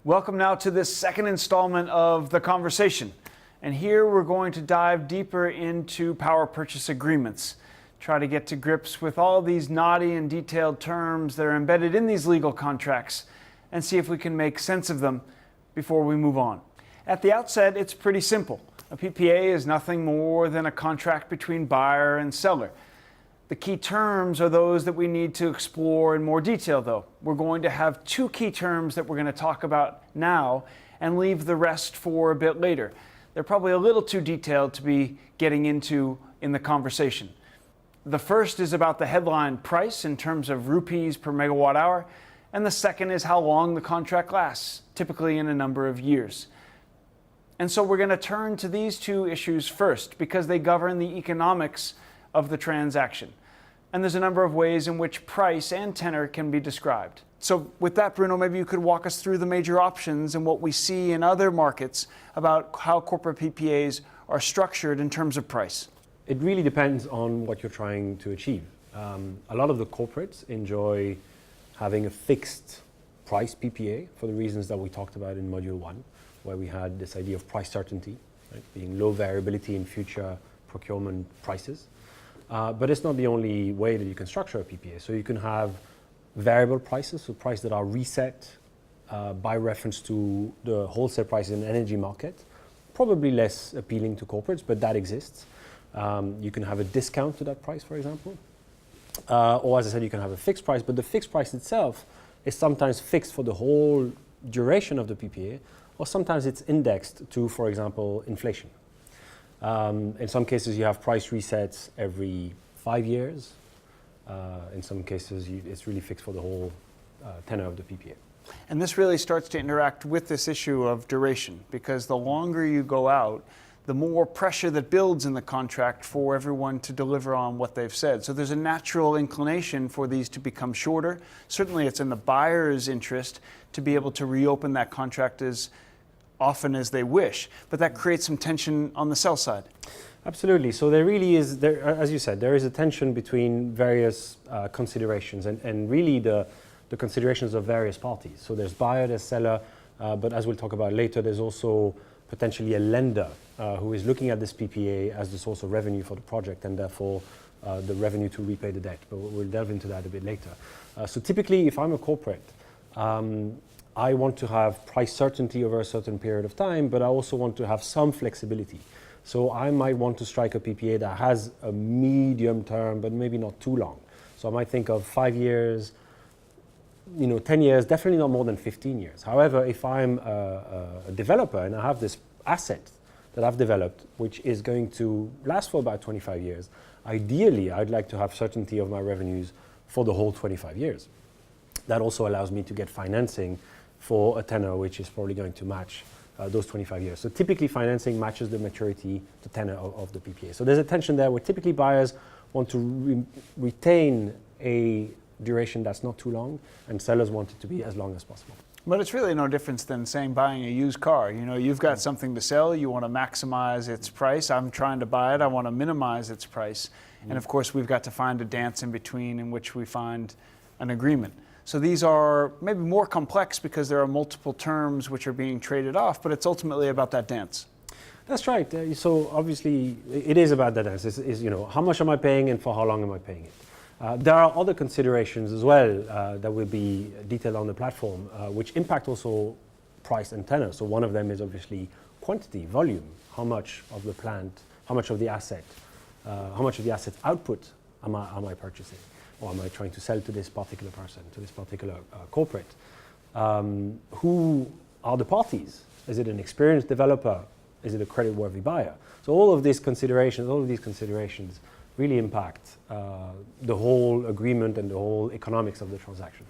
Welcome now to this second installment of The Conversation. And here we're going to dive deeper into power purchase agreements, try to get to grips with all these knotty and detailed terms that are embedded in these legal contracts, and see if we can make sense of them before we move on. At the outset, it's pretty simple. A PPA is nothing more than a contract between buyer and seller. The key terms are those that we need to explore in more detail, though. We're going to have two key terms that we're going to talk about now and leave the rest for a bit later. They're probably a little too detailed to be getting into in the conversation. The first is about the headline price in terms of rupees per megawatt hour, and the second is how long the contract lasts, typically in a number of years. And so we're going to turn to these two issues first because they govern the economics of the transaction. And there's a number of ways in which price and tenor can be described. So with that, Bruno, maybe you could walk us through the major options and what we see in other markets about how corporate PPAs are structured in terms of price. It really depends on what you're trying to achieve. A lot of the corporates enjoy having a fixed price PPA for the reasons that we talked about in Module 1, where we had this idea of price certainty, right, being low variability in future procurement prices. But it's not the only way that you can structure a PPA. So you can have variable prices, so prices that are reset by reference to the wholesale price in the energy market. Probably less appealing to corporates, but that exists. You can have a discount to that price, for example. Or as I said, you can have a fixed price, but the fixed price itself is sometimes fixed for the whole duration of the PPA, or sometimes it's indexed to, for example, inflation. In some cases, you have price resets every 5 years. In some cases, it's really fixed for the whole tenor of the PPA. And this really starts to interact with this issue of duration, because the longer you go out, the more pressure that builds in the contract for everyone to deliver on what they've said. So there's a natural inclination for these to become shorter. Certainly, it's in the buyer's interest to be able to reopen that contract as often as they wish, but that creates some tension on the sell side. Absolutely. So there really is, as you said, there is a tension between various considerations and really the considerations of various parties. So there's buyer, there's seller, but as we'll talk about later, there's also potentially a lender who is looking at this PPA as the source of revenue for the project and therefore the revenue to repay the debt. But we'll delve into that a bit later. So typically, if I'm a corporate, I want to have price certainty over a certain period of time, but I also want to have some flexibility. So I might want to strike a PPA that has a medium term, but maybe not too long. So I might think of 5 years, 10 years, definitely not more than 15 years. However, if I'm a developer and I have this asset that I've developed, which is going to last for about 25 years, ideally, I'd like to have certainty of my revenues for the whole 25 years. That also allows me to get financing for a tenor which is probably going to match those 25 years. So typically financing matches the maturity, the tenor of the PPA. So there's a tension there where typically buyers want to retain a duration that's not too long, and sellers want it to be as long as possible. But it's really no difference than saying buying a used car. You've got something to sell, you want to maximize its price. I'm trying to buy it, I want to minimize its price. And of course, we've got to find a dance in between in which we find an agreement. So these are maybe more complex because there are multiple terms which are being traded off, but it's ultimately about that dance. That's right. So obviously, it is about that dance. It's how much am I paying and for how long am I paying it? There are other considerations as well that will be detailed on the platform, which impact also price and tenor. So one of them is obviously quantity, volume. How much of the plant, how much of the asset, how much of the asset output am I purchasing? Or am I trying to sell to this particular person, to this particular corporate? Who are the parties? Is it an experienced developer? Is it a credit-worthy buyer? So all of these considerations really impact the whole agreement and the whole economics of the transaction.